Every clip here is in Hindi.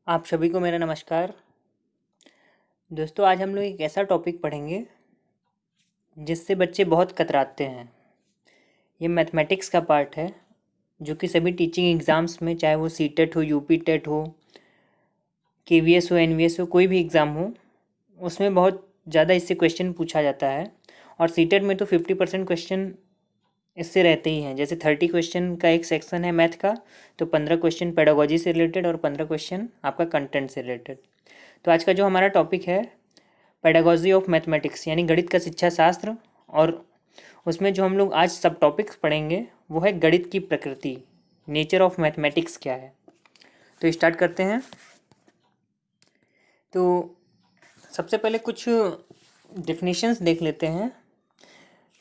आप सभी को मेरा नमस्कार। दोस्तों, आज हम लोग एक ऐसा टॉपिक पढ़ेंगे जिससे बच्चे बहुत कतराते हैं। ये मैथमेटिक्स का पार्ट है जो कि सभी टीचिंग एग्ज़ाम्स में, चाहे वो सीटेट हो, यूपी टेट हो, केवीएस हो, एनवीएस हो, कोई भी एग्ज़ाम हो, उसमें बहुत ज़्यादा इससे क्वेश्चन पूछा जाता है। और सीटेट में तो 50% क्वेश्चन इससे रहते ही हैं। जैसे 30 क्वेश्चन का एक सेक्शन है मैथ का, तो 15 क्वेश्चन पेडागोजी से रिलेटेड और 15 क्वेश्चन आपका कंटेंट से रिलेटेड। तो आज का जो हमारा टॉपिक है पेडागोजी ऑफ मैथमेटिक्स, यानी गणित का शिक्षा शास्त्र। और उसमें जो हम लोग आज सब टॉपिक्स पढ़ेंगे वो है गणित की प्रकृति, नेचर ऑफ मैथमेटिक्स क्या है। तो स्टार्ट करते हैं। तो सबसे पहले कुछ डेफिनेशंस देख लेते हैं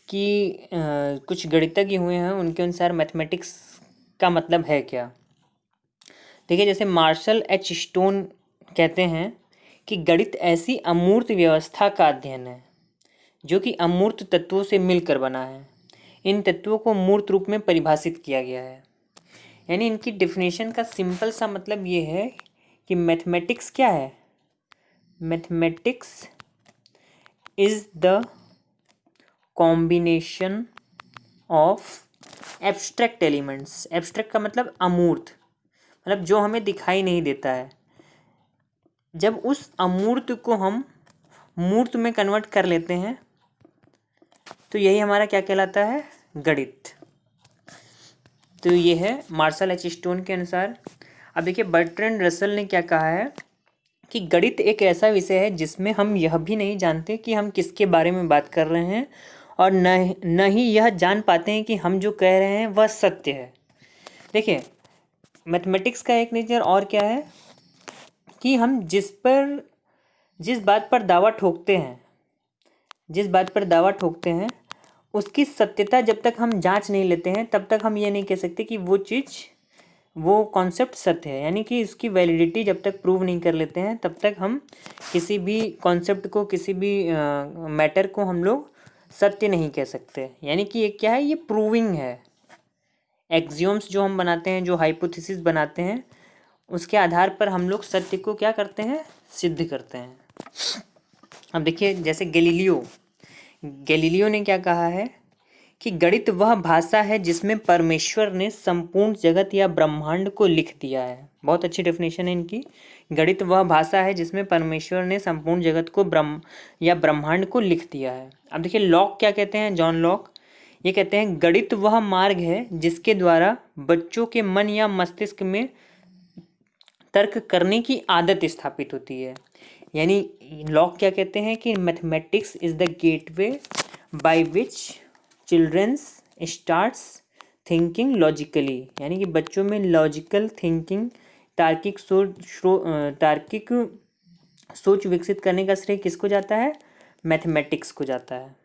कि कुछ गणितज्ञ हुए हैं, उनके अनुसार मैथमेटिक्स का मतलब है क्या। देखिए, जैसे मार्शल एच स्टोन कहते हैं कि गणित ऐसी अमूर्त व्यवस्था का अध्ययन है जो कि अमूर्त तत्वों से मिलकर बना है। इन तत्वों को मूर्त रूप में परिभाषित किया गया है। यानी इनकी डेफिनेशन का सिंपल सा मतलब ये है कि मैथमेटिक्स क्या है। Mathematics is the combination of abstract elements. Abstract का मतलब अमूर्त, मतलब जो हमें दिखाई नहीं देता है। जब उस अमूर्त को हम मूर्त में कन्वर्ट कर लेते हैं तो यही हमारा क्या कहलाता है, गणित। तो ये है मार्शल एच स्टोन के अनुसार। अब देखिए, बर्ट्रैंड रसल ने क्या कहा है कि गणित एक ऐसा विषय है जिसमें हम यह भी नहीं जानते कि हम किसके बारे में बात कर रहे हैं, और न ही यह जान पाते हैं कि हम जो कह रहे हैं वह सत्य है। देखिए, मैथमेटिक्स का एक नेचर और क्या है कि हम जिस बात पर दावा ठोकते हैं उसकी सत्यता जब तक हम जांच नहीं लेते हैं तब तक हम ये नहीं कह सकते कि वो कॉन्सेप्ट सत्य है। यानी कि इसकी वैलिडिटी जब तक प्रूव नहीं कर लेते हैं तब तक हम किसी भी कॉन्सेप्ट को, किसी भी मैटर को हम लोग सत्य नहीं कह सकते। यानी कि ये क्या है, ये प्रूविंग है। एक्सियोम्स जो हम बनाते हैं, जो हाइपोथेसिस बनाते हैं, उसके आधार पर हम लोग सत्य को क्या करते हैं, सिद्ध करते हैं। अब देखिए, जैसे गैलीलियो ने क्या कहा है कि गणित वह भाषा है जिसमें परमेश्वर ने संपूर्ण जगत या ब्रह्मांड को लिख दिया है। बहुत अच्छी डेफिनेशन है इनकी। गणित वह भाषा है जिसमें परमेश्वर ने संपूर्ण जगत को ब्रह्मांड को लिख दिया है। अब देखिए, लॉक क्या कहते हैं, जॉन लॉक ये कहते हैं गणित वह मार्ग है जिसके द्वारा बच्चों के मन या मस्तिष्क में तर्क करने की आदत स्थापित होती है। यानी लॉक क्या कहते हैं कि mathematics is the gateway by which childrens starts thinking logically. यानी कि बच्चों में लॉजिकल थिंकिंग, तार्किक सोच विकसित करने का श्रेय किसको जाता है, मैथमेटिक्स को जाता है।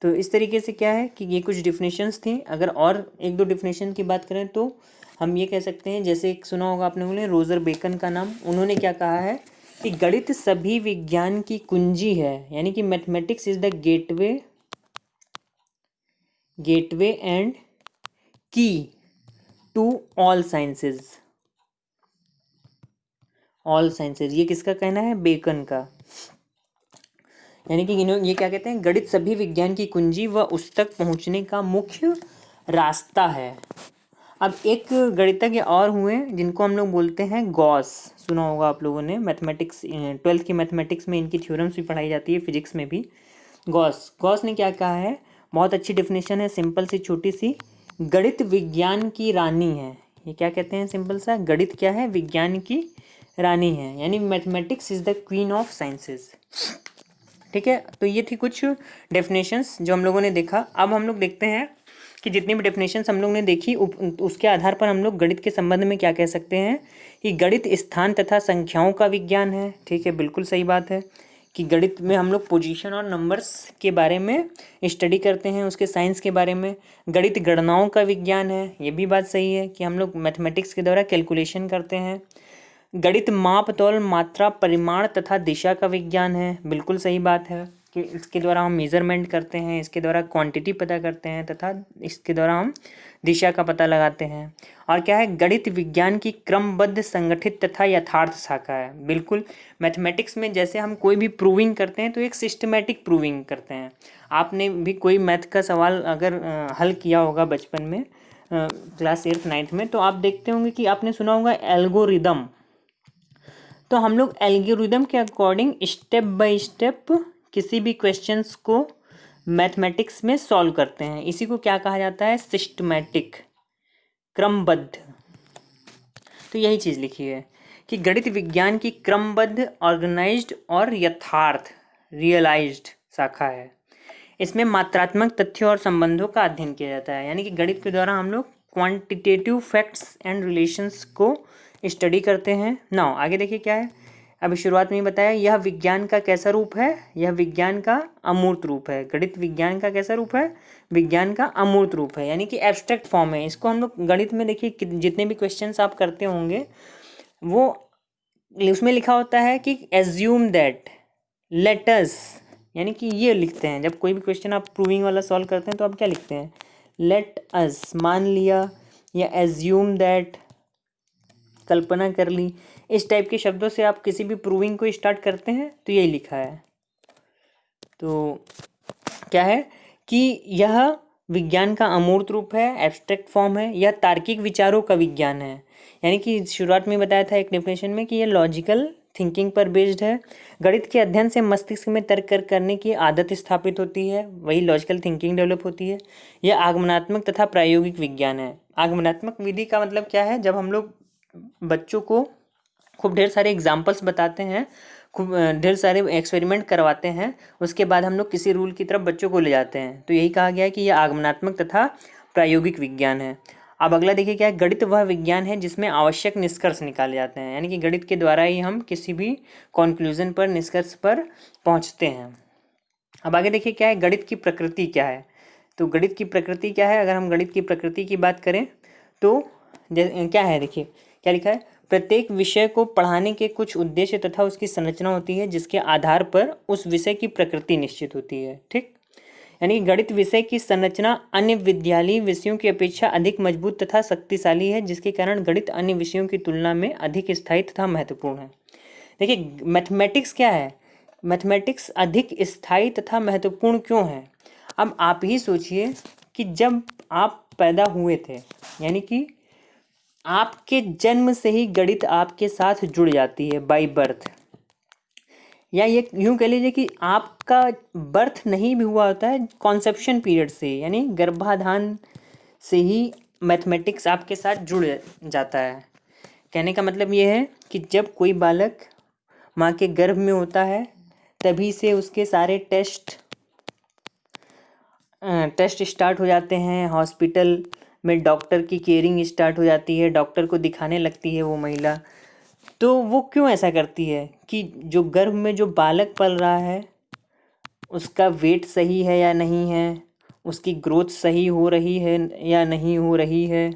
तो इस तरीके से क्या है कि ये कुछ डिफिनेशंस थी। अगर और एक दो डिफिनेशन की बात करें तो हम ये कह सकते हैं, जैसे एक सुना होगा आपने बोले रोजर बेकन का नाम। उन्होंने क्या कहा है कि गणित सभी विज्ञान की कुंजी है। यानी कि mathematics is the gateway and की टू ऑल साइंसेज। ये किसका कहना है, बेकन का। यानी कि ये क्या कहते हैं, गणित सभी विज्ञान की कुंजी व उस तक पहुंचने का मुख्य रास्ता है। अब एक गणितज्ञ और हुए जिनको हम लोग बोलते हैं गॉस। सुना होगा आप लोगों ने, मैथमेटिक्स 12th की मैथमेटिक्स में इनकी थ्योरम्स भी पढ़ाई जाती है, फिजिक्स में भी। गॉस ने क्या कहा है, बहुत अच्छी डेफिनेशन है, सिंपल सी छोटी सी। गणित विज्ञान की रानी है। ये क्या कहते हैं, सिंपल सा, गणित क्या है, विज्ञान की रानी है। यानी mathematics is the queen of sciences. ठीक है, तो ये थी कुछ डेफिनेशंस जो हम लोगों ने देखा। अब हम लोग देखते हैं कि जितनी भी डेफिनेशंस हम लोग ने देखी उसके आधार पर हम लोग गणित के संबंध में क्या कह सकते हैं कि गणित स्थान तथा संख्याओं का विज्ञान है। ठीक है, बिल्कुल सही बात है कि गणित में हम लोग पोजीशन और नंबर्स के बारे में स्टडी करते हैं, उसके साइंस के बारे में। गणित गणनाओं का विज्ञान है, ये भी बात सही है कि हम लोग मैथमेटिक्स के द्वारा कैलकुलेशन करते हैं। गणित माप, तौल, मात्रा, परिमाण तथा दिशा का विज्ञान है, बिल्कुल सही बात है कि इसके द्वारा हम मेज़रमेंट करते हैं, इसके द्वारा क्वांटिटी पता करते हैं तथा इसके द्वारा हम दिशा का पता लगाते हैं। और क्या है, गणित विज्ञान की क्रमबद्ध, संगठित तथा यथार्थ शाखा है। बिल्कुल, मैथमेटिक्स में जैसे हम कोई भी प्रूविंग करते हैं तो एक सिस्टमेटिक प्रूविंग करते हैं। आपने भी कोई मैथ का सवाल अगर हल किया होगा बचपन में, क्लास 8th 9th में, तो आप देखते होंगे कि आपने सुना होगा एल्गोरिदम। तो हम लोग एल्गोरिदम के अकॉर्डिंग स्टेप बाय स्टेप किसी भी क्वेश्चंस को मैथमेटिक्स में सॉल्व करते हैं। इसी को क्या कहा जाता है, सिस्टमैटिक, क्रमबद्ध। तो यही चीज़ लिखी है कि गणित विज्ञान की क्रमबद्ध, ऑर्गेनाइज्ड और यथार्थ, रियलाइज्ड शाखा है। इसमें मात्रात्मक तथ्यों और संबंधों का अध्ययन किया जाता है। यानी कि गणित के द्वारा हम लोग क्वांटिटेटिव फैक्ट्स एंड रिलेशंस को स्टडी करते हैं। नाउ आगे देखिए क्या है। अभी शुरुआत में ही बताया, यह विज्ञान का कैसा रूप है, यह विज्ञान का अमूर्त रूप है। गणित विज्ञान का कैसा रूप है, विज्ञान का अमूर्त रूप है, यानी कि एब्स्ट्रैक्ट फॉर्म है। इसको हम लोग गणित में देखिए जितने भी क्वेश्चंस आप करते होंगे वो उसमें लिखा होता है कि एज्यूम दैट, लेट अस, यानी कि ये लिखते हैं। जब कोई भी क्वेश्चन आप प्रूविंग वाला सॉल्व करते हैं तो आप क्या लिखते हैं, लेट अस, मान लिया, या एज्यूम दैट, कल्पना कर ली। इस टाइप के शब्दों से आप किसी भी प्रूविंग को स्टार्ट करते हैं तो यही लिखा है। तो क्या है कि यह विज्ञान का अमूर्त रूप है, एब्स्ट्रैक्ट फॉर्म है, यह तार्किक विचारों का विज्ञान है। यानी कि शुरुआत में बताया था एक डेफिनेशन में कि यह लॉजिकल थिंकिंग पर बेस्ड है। गणित के अध्ययन से मस्तिष्क में तर्क करने की आदत स्थापित होती है, वही लॉजिकल थिंकिंग डेवलप होती है। यह आगमनात्मक तथा प्रायोगिक विज्ञान है। आगमनात्मक विधि का मतलब क्या है, जब हम लोग बच्चों को खूब ढेर सारे एग्जाम्पल्स बताते हैं, खूब ढेर सारे एक्सपेरिमेंट करवाते हैं, उसके बाद हम लोग किसी रूल की तरफ बच्चों को ले जाते हैं, तो यही कहा गया है कि यह आगमनात्मक तथा प्रायोगिक विज्ञान है। अब अगला देखिए क्या है, गणित वह विज्ञान है जिसमें आवश्यक निष्कर्ष निकाले जाते हैं। यानी कि गणित के द्वारा ही हम किसी भी कॉन्क्लूजन पर, निष्कर्ष पर पहुंचते हैं। अब आगे देखिए क्या है, गणित की प्रकृति क्या है। तो गणित की प्रकृति क्या है, अगर हम गणित की प्रकृति की बात करें तो क्या है, देखिए क्या लिखा है, प्रत्येक विषय को पढ़ाने के कुछ उद्देश्य तथा उसकी संरचना होती है जिसके आधार पर उस विषय की प्रकृति निश्चित होती है। ठीक, यानी गणित विषय की संरचना अन्य विद्यालयी विषयों की अपेक्षा अधिक मजबूत तथा शक्तिशाली है, जिसके कारण गणित अन्य विषयों की तुलना में अधिक स्थायी तथा महत्वपूर्ण है। देखिए मैथमेटिक्स क्या है, मैथमेटिक्स अधिक स्थायी तथा महत्वपूर्ण क्यों है। अब आप ही सोचिए कि जब आप पैदा हुए थे, यानी कि आपके जन्म से ही गणित आपके साथ जुड़ जाती है बाय बर्थ, या ये यूँ कह लीजिए कि आपका बर्थ नहीं भी हुआ होता है, कॉन्सेप्शन पीरियड से, यानी गर्भाधान से ही मैथमेटिक्स आपके साथ जुड़ जाता है। कहने का मतलब ये है कि जब कोई बालक माँ के गर्भ में होता है तभी से उसके सारे टेस्ट स्टार्ट हो जाते हैं, हॉस्पिटल में डॉक्टर की केयरिंग स्टार्ट हो जाती है, डॉक्टर को दिखाने लगती है वो महिला। तो वो क्यों ऐसा करती है कि जो गर्भ में जो बालक पल रहा है उसका वेट सही है या नहीं है, उसकी ग्रोथ सही हो रही है या नहीं हो रही है,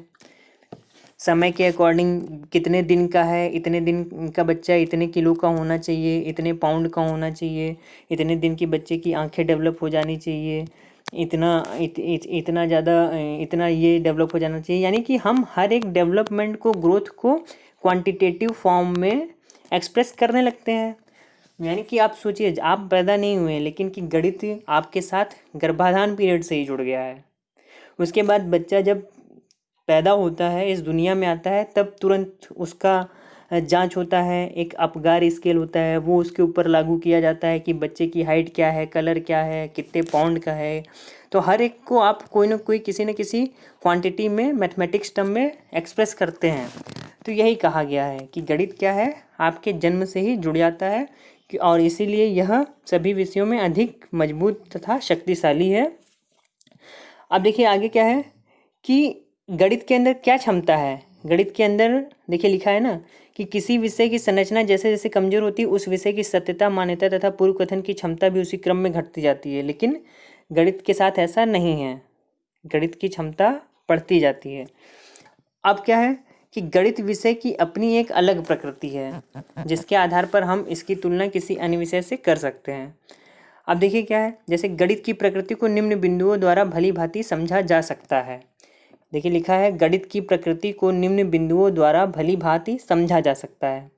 समय के अकॉर्डिंग कितने दिन का है, इतने दिन का बच्चा इतने किलो का होना चाहिए, इतने पाउंड का होना चाहिए, इतने दिन की बच्चे की आंखें डेवलप हो जानी चाहिए, इतना ज़्यादा इतना ये डेवलप हो जाना चाहिए। यानी कि हम हर एक डेवलपमेंट को, ग्रोथ को क्वांटिटेटिव फॉर्म में एक्सप्रेस करने लगते हैं। यानी कि आप सोचिए, आप पैदा नहीं हुए लेकिन कि गणित आपके साथ गर्भाधान पीरियड से ही जुड़ गया है। उसके बाद बच्चा जब पैदा होता है, इस दुनिया में आता है, तब तुरंत उसका जांच होता है, एक अपगार स्केल होता है, वो उसके ऊपर लागू किया जाता है कि बच्चे की हाइट क्या है, कलर क्या है, कितने पाउंड का है। तो हर एक को आप कोई ना कोई किसी न किसी क्वांटिटी में मैथमेटिक्स टर्म में एक्सप्रेस करते हैं। तो यही कहा गया है कि गणित क्या है, आपके जन्म से ही जुड़ जाता है और इसीलिए यह सभी विषयों में अधिक मजबूत तथा शक्तिशाली है। अब देखिए आगे क्या है कि गणित के अंदर क्या क्षमता है। गणित के अंदर देखिए लिखा है ना कि किसी विषय की संरचना जैसे जैसे कमजोर होती है, उस विषय की सत्यता, मान्यता तथा पूर्व कथन की क्षमता भी उसी क्रम में घटती जाती है। लेकिन गणित के साथ ऐसा नहीं है, गणित की क्षमता बढ़ती जाती है। अब क्या है कि गणित विषय की अपनी एक अलग प्रकृति है, जिसके आधार पर हम इसकी तुलना किसी अन्य विषय से कर सकते हैं। अब देखिए क्या है, जैसे गणित की प्रकृति को निम्न बिंदुओं द्वारा भली भांति समझा जा सकता है। देखिए लिखा है गणित की प्रकृति को निम्न बिंदुओं द्वारा भली भांति समझा जा सकता है।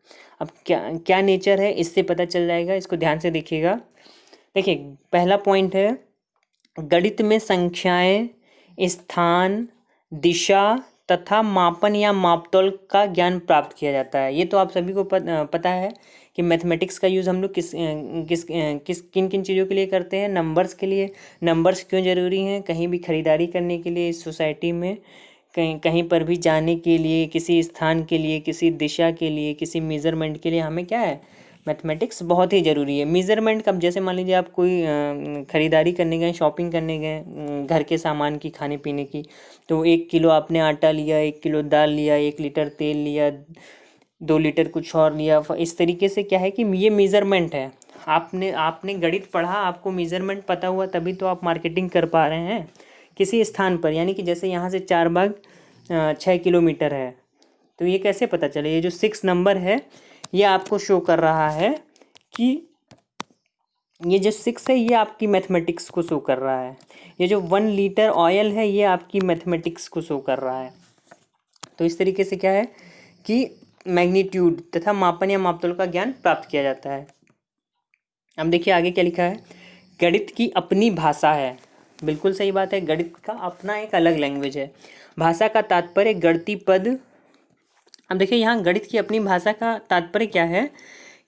अब क्या क्या नेचर है इससे पता चल जाएगा, इसको ध्यान से देखिएगा। देखिए पहला पॉइंट है गणित में संख्याएं, स्थान, दिशा तथा मापन या मापतौल का ज्ञान प्राप्त किया जाता है। ये तो आप सभी को पता है कि मैथमेटिक्स का यूज़ हम लोग किन किन चीज़ों के लिए करते हैं, नंबर्स के लिए। नंबर्स क्यों ज़रूरी हैं, कहीं भी ख़रीदारी करने के लिए, इस सोसाइटी में कहीं पर भी जाने के लिए, किसी स्थान के लिए, किसी दिशा के लिए, किसी मेज़रमेंट के लिए हमें क्या है, मैथमेटिक्स बहुत ही ज़रूरी है। मेज़रमेंट कब, जैसे मान लीजिए आप कोई ख़रीदारी करने गए, शॉपिंग करने गए घर के सामान की, खाने पीने की, तो 1 किलो आपने आटा लिया, 1 किलो दाल लिया, 1 लीटर तेल लिया, 2 लीटर कुछ और लिया। इस तरीके से क्या है कि ये मेज़रमेंट है। आपने गणित पढ़ा, आपको मेज़रमेंट पता हुआ, तभी तो आप मार्केटिंग कर पा रहे हैं किसी स्थान पर। यानी कि जैसे यहाँ से 4 बाग 6 किलोमीटर है, तो ये कैसे पता चले, ये जो 6 नंबर है ये आपको शो कर रहा है कि ये जो 6 है ये आपकी मैथमेटिक्स को शो कर रहा है। ये जो 1 लीटर ऑयल है ये आपकी मैथमेटिक्स को शो कर रहा है। तो इस तरीके से क्या है कि मैग्नीट्यूड तथा मापन या मापतौल का ज्ञान प्राप्त किया जाता है। अब देखिए आगे क्या लिखा है, गणित की अपनी भाषा है। बिल्कुल सही बात है, गणित का अपना एक अलग लैंग्वेज है। भाषा का तात्पर्य गणितीय पद। अब देखिए यहाँ गणित की अपनी भाषा का तात्पर्य क्या है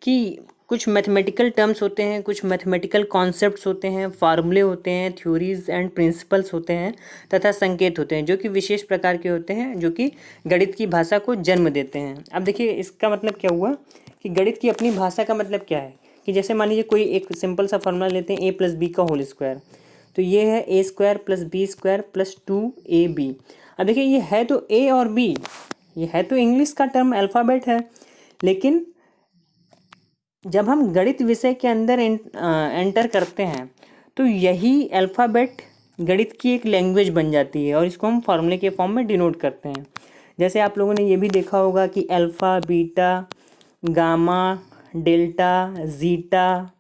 कि कुछ मैथमेटिकल टर्म्स होते हैं, कुछ मैथमेटिकल कॉन्सेप्ट्स होते हैं, फार्मूले होते हैं, थ्योरीज एंड प्रिंसिपल्स होते हैं तथा संकेत होते हैं जो कि विशेष प्रकार के होते हैं, जो कि गणित की भाषा को जन्म देते हैं। अब देखिए इसका मतलब क्या हुआ कि गणित की अपनी भाषा का मतलब क्या है कि जैसे मान लीजिए कोई एक सिंपल सा फार्मूला लेते हैं a+b का होल स्क्वायर, तो ये है a² + b² + 2ab। अब देखिए ये है तो a और b, ये है तो इंग्लिश का टर्म, अल्फ़ाबेट है, लेकिन जब हम गणित विषय के अंदर एंटर करते हैं तो यही अल्फ़ाबेट गणित की एक लैंग्वेज बन जाती है और इसको हम फार्मूले के फॉर्म में डिनोट करते हैं। जैसे आप लोगों ने ये भी देखा होगा कि alpha, beta, gamma, delta, zeta,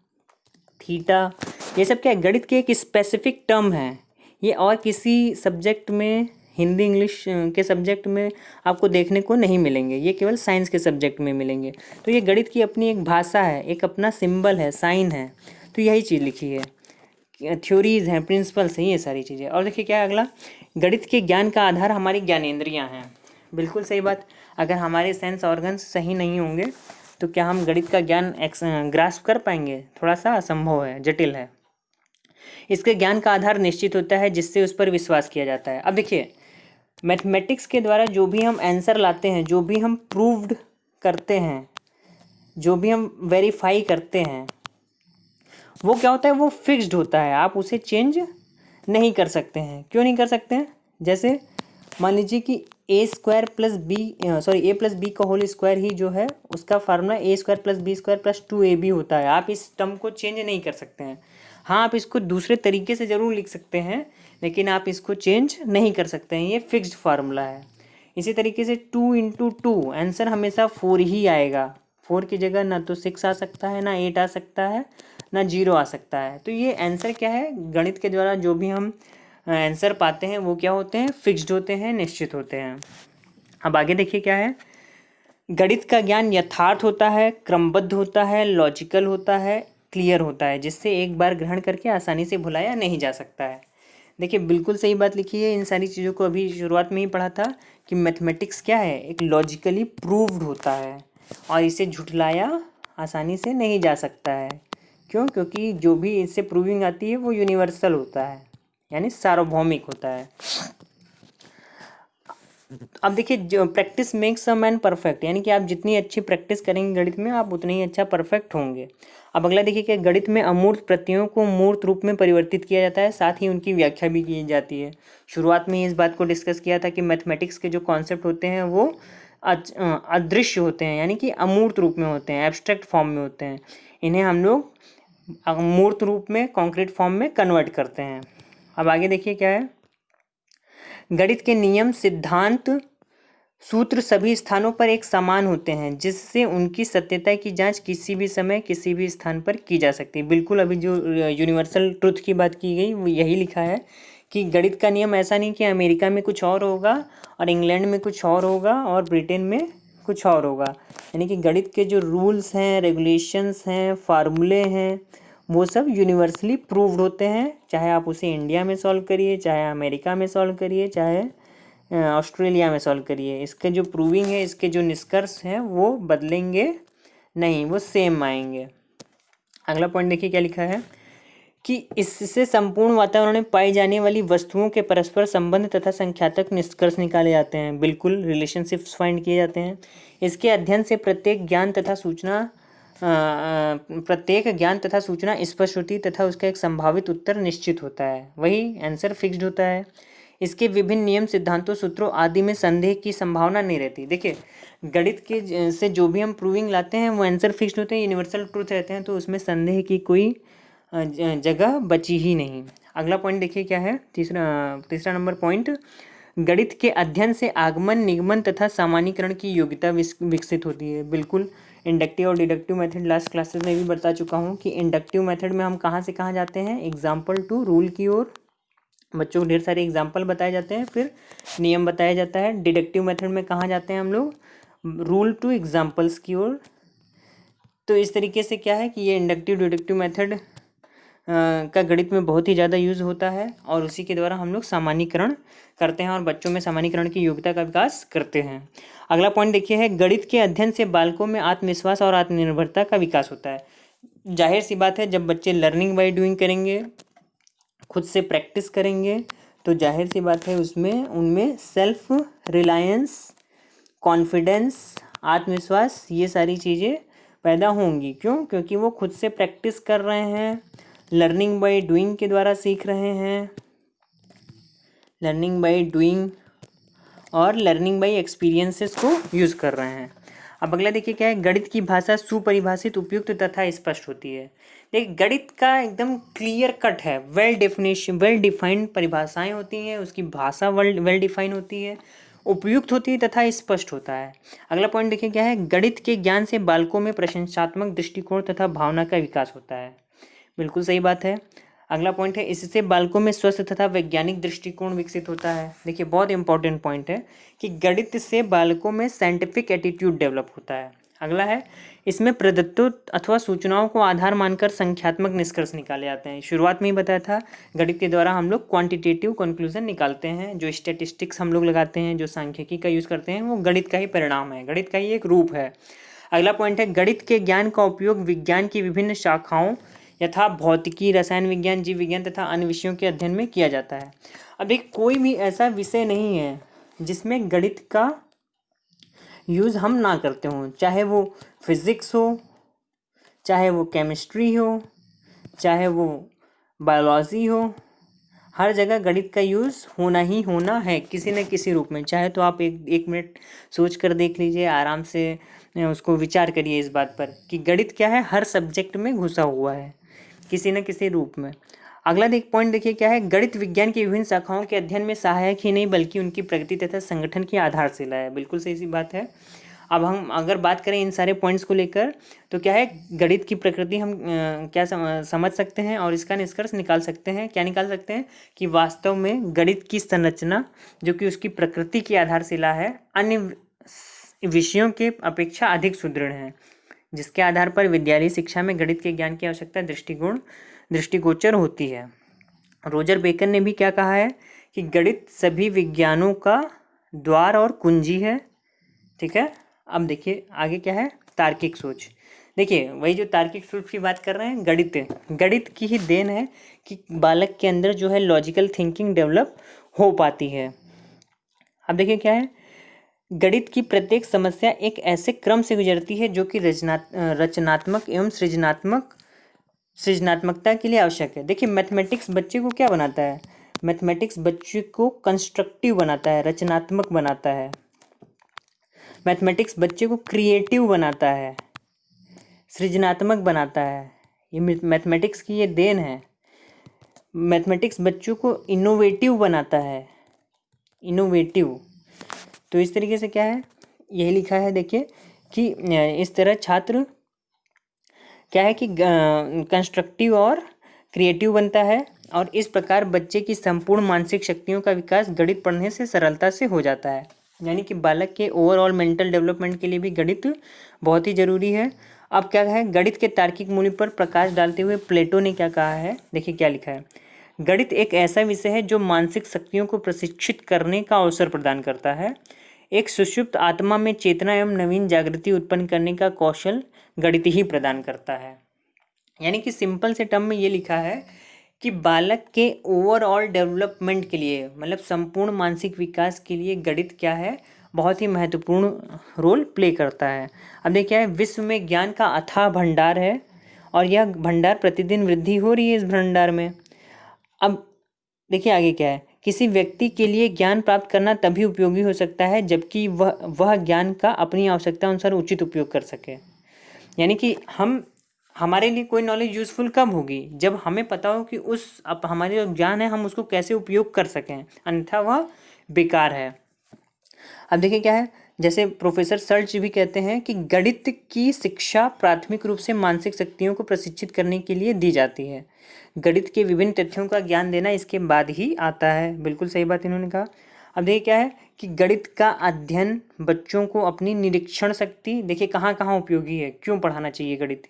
theta, ये सब क्या है, गणित के एक स्पेसिफिक टर्म है। ये और किसी सब्जेक्ट में, हिंदी इंग्लिश के सब्जेक्ट में आपको देखने को नहीं मिलेंगे, ये केवल साइंस के सब्जेक्ट में मिलेंगे। तो ये गणित की अपनी एक भाषा है, एक अपना सिंबल है, साइन है। तो यही चीज़ लिखी है, थ्योरीज हैं, प्रिंसिपल्स हैं, ये सारी चीज़ें। और देखिए क्या है अगला, गणित के ज्ञान का आधार हमारी ज्ञानेंद्रियाँ हैं। बिल्कुल सही बात, अगर हमारे सेंस ऑर्गन्स सही नहीं होंगे तो क्या हम गणित का ज्ञान ग्रास्प कर पाएंगे, थोड़ा सा असंभव है, जटिल है। इसके ज्ञान का आधार निश्चित होता है जिससे उस पर विश्वास किया जाता है। अब देखिए मैथमेटिक्स के द्वारा जो भी हम आंसर लाते हैं, जो भी हम प्रूव्ड करते हैं, जो भी हम वेरीफाई करते हैं, वो क्या होता है, वो फिक्स्ड होता है, आप उसे चेंज नहीं कर सकते हैं। क्यों नहीं कर सकते हैं, जैसे मान लीजिए कि a² + b का होल स्क्वायर ही जो है उसका फार्मूला a² + b² + 2ab होता है। आप इस टर्म को चेंज नहीं कर सकते हैं। हाँ आप इसको दूसरे तरीके से ज़रूर लिख सकते हैं, लेकिन आप इसको चेंज नहीं कर सकते हैं, ये फिक्स्ड फार्मूला है। इसी तरीके से 2 × 2 आंसर हमेशा 4 ही आएगा। 4 की जगह ना तो 6 आ सकता है, ना 8 आ सकता है, ना 0 आ सकता है। तो ये आंसर क्या है, गणित के द्वारा जो भी हम आंसर पाते हैं वो क्या होते हैं, फिक्स्ड होते हैं, निश्चित होते हैं। अब आगे देखिए क्या है, गणित का ज्ञान यथार्थ होता है, क्रमबद्ध होता है, लॉजिकल होता है, क्लियर होता है, जिससे एक बार ग्रहण करके आसानी से भुलाया नहीं जा सकता है। देखिए बिल्कुल सही बात लिखी है, इन सारी चीज़ों को अभी शुरुआत में ही पढ़ा था कि मैथमेटिक्स क्या है, एक लॉजिकली प्रूव्ड होता है और इसे झुठलाया आसानी से नहीं जा सकता है। क्यों, क्योंकि जो भी इससे प्रूविंग आती है वो यूनिवर्सल होता है, यानी सार्वभौमिक होता है। अब देखिए जो practice makes a man perfect, यानी कि आप जितनी अच्छी प्रैक्टिस करेंगे गणित में आप उतनी ही अच्छा परफेक्ट होंगे। अब अगला देखिए कि गणित में अमूर्त प्रत्ययों को मूर्त रूप में परिवर्तित किया जाता है, साथ ही उनकी व्याख्या भी की जाती है। शुरुआत में इस बात को डिस्कस किया था कि मैथमेटिक्स के जो कॉन्सेप्ट होते हैं वो अदृश्य होते हैं, यानी कि अमूर्त रूप में होते हैं, एब्स्ट्रैक्ट फॉर्म में होते हैं। इन्हें हम लोग मूर्त रूप में, कॉन्क्रीट फॉर्म में कन्वर्ट करते हैं। अब आगे देखिए क्या है, गणित के नियम, सिद्धांत, सूत्र सभी स्थानों पर एक समान होते हैं, जिससे उनकी सत्यता की जांच किसी भी समय किसी भी स्थान पर की जा सकती है। बिल्कुल अभी जो यूनिवर्सल ट्रुथ की बात की गई वो यही लिखा है कि गणित का नियम ऐसा नहीं कि अमेरिका में कुछ और होगा और इंग्लैंड में कुछ और होगा और ब्रिटेन में कुछ और होगा। यानी कि गणित के जो रूल्स हैं, रेगुलेशंस हैं, फार्मूले हैं, वो सब यूनिवर्सली प्रूव्ड होते हैं, चाहे आप उसे इंडिया में सॉल्व करिए, चाहे अमेरिका में सॉल्व करिए, चाहे ऑस्ट्रेलिया में सॉल्व करिए। इसके जो प्रूविंग है, इसके जो निष्कर्ष हैं वो बदलेंगे नहीं, वो सेम आएंगे। अगला पॉइंट देखिए क्या लिखा है कि इससे संपूर्ण वातावरण में पाई जाने वाली वस्तुओं के परस्पर संबंध तथा संख्यात्मक निष्कर्ष निकाले जाते हैं। बिल्कुल, रिलेशनशिप्स फाइंड किए जाते हैं। इसके अध्ययन से प्रत्येक ज्ञान तथा सूचना स्पष्ट होती तथा उसका एक संभावित उत्तर निश्चित होता है, वही आंसर फिक्स्ड होता है। इसके विभिन्न नियम, सिद्धांतों, सूत्रों आदि में संदेह की संभावना नहीं रहती। देखिए, गणित के से जो भी हम प्रूविंग लाते हैं वो आंसर फिक्स्ड होते हैं, यूनिवर्सल ट्रूथ रहते हैं, तो उसमें संदेह की कोई जगह बची ही नहीं। अगला पॉइंट देखिए क्या है, तीसरा नंबर पॉइंट, गणित के अध्ययन से आगमन, निगमन तथा सामान्यीकरण की योग्यता विकसित होती है। बिल्कुल, इंडक्टिव और डिडक्टिव मेथड लास्ट क्लासेस में भी बता चुका हूँ कि इंडक्टिव मेथड में हम कहाँ से कहाँ जाते हैं, एग्जाम्पल टू रूल की ओर। बच्चों को ढेर सारे एग्जाम्पल बताए जाते हैं, फिर नियम बताया जाता है। डिडक्टिव मेथड में कहाँ जाते हैं हम लोग, रूल टू एग्जाम्पल्स की ओर। तो इस तरीके से क्या है कि ये इंडक्टिव डिडक्टिव मेथड का गणित में बहुत ही ज़्यादा यूज़ होता है और उसी के द्वारा हम लोग सामान्यीकरण करते हैं और बच्चों में सामान्यीकरण की योग्यता का विकास करते हैं। अगला पॉइंट देखिए है, गणित के अध्ययन से बालकों में आत्मविश्वास और आत्मनिर्भरता का विकास होता है। जाहिर सी बात है, जब बच्चे लर्निंग बाय डूइंग करेंगे, खुद से प्रैक्टिस करेंगे, तो जाहिर सी बात है उनमें सेल्फ रिलायंस, कॉन्फिडेंस, आत्मविश्वास, ये सारी चीज़ें पैदा होंगी। क्यों? क्योंकि वो खुद से प्रैक्टिस कर रहे हैं, लर्निंग बाय डूइंग के द्वारा सीख रहे हैं, लर्निंग बाय डूइंग और लर्निंग बाय एक्सपीरियंसेस को यूज़ कर रहे हैं। अब अगला देखिए क्या है, गणित की भाषा सुपरिभाषित, उपयुक्त तथा स्पष्ट होती है। देखिए, गणित का एकदम क्लियर कट है, वेल डिफाइंड परिभाषाएं होती हैं, उसकी भाषा वेल डिफाइन होती है, उपयुक्त होती है तथा स्पष्ट होता है। अगला पॉइंट देखिए क्या है, गणित के ज्ञान से बालकों में प्रशंसात्मक दृष्टिकोण तथा भावना का विकास होता है। बिल्कुल सही बात है। अगला पॉइंट है, इससे बालकों में स्वस्थ तथा वैज्ञानिक दृष्टिकोण विकसित होता है। देखिए, बहुत इंपॉर्टेंट पॉइंट है कि गणित से बालकों में साइंटिफिक एटीट्यूड डेवलप होता है। अगला है, इसमें प्रदत्तों अथवा सूचनाओं को आधार मानकर संख्यात्मक निष्कर्ष निकाले जाते हैं। शुरुआत में ही बताया था, गणित के द्वारा हम लोग क्वांटिटेटिव कंक्लूजन निकालते हैं। जो स्टैटिस्टिक्स हम लोग लगाते हैं, जो सांख्यिकी का यूज़ करते हैं, वो गणित का ही परिणाम है, गणित का ही एक रूप है। अगला पॉइंट है, गणित के ज्ञान का उपयोग विज्ञान की विभिन्न शाखाओं यथा भौतिकी, रसायन विज्ञान, जीव विज्ञान तथा अन्य विषयों के अध्ययन में किया जाता है। अब एक कोई भी ऐसा विषय नहीं है जिसमें गणित का यूज़ हम ना करते हों, चाहे वो फिज़िक्स हो, चाहे वो केमिस्ट्री हो, चाहे वो बायोलॉजी हो, हर जगह गणित का यूज़ होना ही होना है किसी न किसी रूप में। चाहे तो आप एक मिनट सोच कर देख लीजिए, आराम से उसको विचार करिए इस बात पर कि गणित क्या है, हर सब्जेक्ट में घुसा हुआ है किसी न किसी रूप में। अगला पॉइंट देखिए क्या है, गणित विज्ञान की विभिन्न शाखाओं के अध्ययन में सहायक ही नहीं बल्कि उनकी प्रगति तथा संगठन की आधारशिला है। बिल्कुल सही सी बात है। अब हम अगर बात करें इन सारे पॉइंट्स को लेकर, तो क्या है, गणित की प्रकृति हम क्या समझ सकते हैं और इसका निष्कर्ष निकाल सकते हैं। क्या निकाल सकते हैं कि वास्तव में गणित की संरचना, जो कि उसकी प्रकृति की आधारशिला है, अन्य विषयों के अपेक्षा अधिक सुदृढ़ है, जिसके आधार पर विद्यालयी शिक्षा में गणित के ज्ञान की आवश्यकता दृष्टिगोचर होती है। रोजर बेकन ने भी क्या कहा है कि गणित सभी विज्ञानों का द्वार और कुंजी है। ठीक है, अब देखिए आगे क्या है, तार्किक सोच। देखिए, वही जो तार्किक सोच की बात कर रहे हैं, गणित की ही देन है कि बालक के अंदर जो है लॉजिकल थिंकिंग डेवलप हो पाती है। अब देखिए क्या है, गणित की प्रत्येक समस्या एक ऐसे क्रम से गुजरती है जो कि रचनात्मक एवं सृजनात्मकता के लिए आवश्यक है। देखिए, मैथमेटिक्स बच्चे को क्या बनाता है, मैथमेटिक्स बच्चे को कंस्ट्रक्टिव बनाता है, रचनात्मक बनाता है। मैथमेटिक्स बच्चे को क्रिएटिव बनाता है, सृजनात्मक बनाता है। ये मैथमेटिक्स की ये देन है। मैथमेटिक्स बच्चों को इनोवेटिव बनाता है, इनोवेटिव। तो इस तरीके से क्या है, यही लिखा है देखिए कि इस तरह छात्र क्या है कि कंस्ट्रक्टिव और क्रिएटिव बनता है और इस प्रकार बच्चे की संपूर्ण मानसिक शक्तियों का विकास गणित पढ़ने से सरलता से हो जाता है। यानी कि बालक के ओवरऑल मेंटल डेवलपमेंट के लिए भी गणित बहुत ही ज़रूरी है। अब क्या है, गणित के तार्किक मूल्य पर प्रकाश डालते हुए प्लेटो ने क्या कहा है, देखिए क्या लिखा है। गणित एक ऐसा विषय है जो मानसिक शक्तियों को प्रशिक्षित करने का अवसर प्रदान करता है। एक सुषुप्त आत्मा में चेतना एवं नवीन जागृति उत्पन्न करने का कौशल गणित ही प्रदान करता है। यानी कि सिंपल से टर्म में ये लिखा है कि बालक के ओवरऑल डेवलपमेंट के लिए, मतलब संपूर्ण मानसिक विकास के लिए गणित क्या है, बहुत ही महत्वपूर्ण रोल प्ले करता है। अब देखिए है, विश्व में ज्ञान का अथाह भंडार है और यह भंडार प्रतिदिन वृद्धि हो रही है इस भंडार में। अब देखिए आगे क्या है, किसी व्यक्ति के लिए ज्ञान प्राप्त करना तभी उपयोगी हो सकता है जबकि वह ज्ञान का अपनी आवश्यकता अनुसार उचित उपयोग कर सके। यानी कि हमारे लिए कोई नॉलेज यूज़फुल कब होगी, जब हमें पता हो कि हमारे जो ज्ञान है हम उसको कैसे उपयोग कर सकें, अन्यथा वह बेकार है। अब देखिए क्या है, जैसे प्रोफेसर सर्च भी कहते हैं कि गणित की शिक्षा प्राथमिक रूप से मानसिक शक्तियों को प्रशिक्षित करने के लिए दी जाती है। गणित के विभिन्न तथ्यों का ज्ञान देना इसके बाद ही आता है। बिल्कुल सही बात इन्होंने कहा। अब देखिए क्या है कि गणित का अध्ययन बच्चों को अपनी निरीक्षण शक्ति, देखिए कहाँ कहाँ उपयोगी है, क्यों पढ़ाना चाहिए गणित।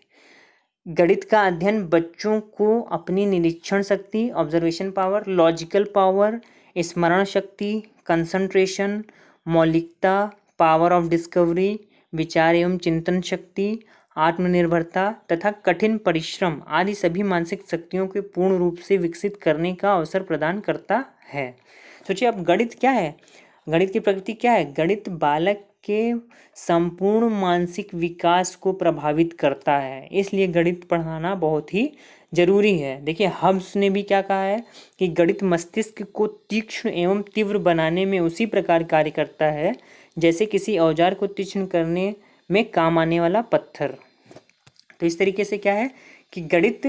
गणित का अध्ययन बच्चों को अपनी निरीक्षण शक्ति, ऑब्जर्वेशन पावर, लॉजिकल पावर, स्मरण शक्ति, कंसंट्रेशन, मौलिकता, पावर ऑफ डिस्कवरी, विचार एवं चिंतन शक्ति, आत्मनिर्भरता तथा कठिन परिश्रम आदि सभी मानसिक शक्तियों के पूर्ण रूप से विकसित करने का अवसर प्रदान करता है। सोचिए अब गणित क्या है, गणित की प्रकृति क्या है। गणित बालक के संपूर्ण मानसिक विकास को प्रभावित करता है, इसलिए गणित पढ़ाना बहुत ही जरूरी है। देखिए हब्स ने भी क्या कहा है कि गणित मस्तिष्क को तीक्ष्ण एवं तीव्र बनाने में उसी प्रकार कार्य करता है जैसे किसी औजार को तीक्ष्ण करने में काम आने वाला पत्थर। तो इस तरीके से क्या है कि गणित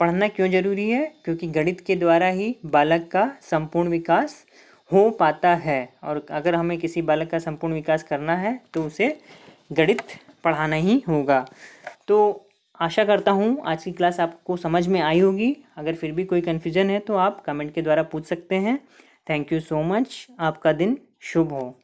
पढ़ना क्यों जरूरी है, क्योंकि गणित के द्वारा ही बालक का संपूर्ण विकास हो पाता है। और अगर हमें किसी बालक का संपूर्ण विकास करना है तो उसे गणित पढ़ाना ही होगा। तो आशा करता हूँ आज की क्लास आपको समझ में आई होगी। अगर फिर भी कोई कन्फ्यूज़न है तो आप कमेंट के द्वारा पूछ सकते हैं। Thank you so much. आपका दिन शुभ हो।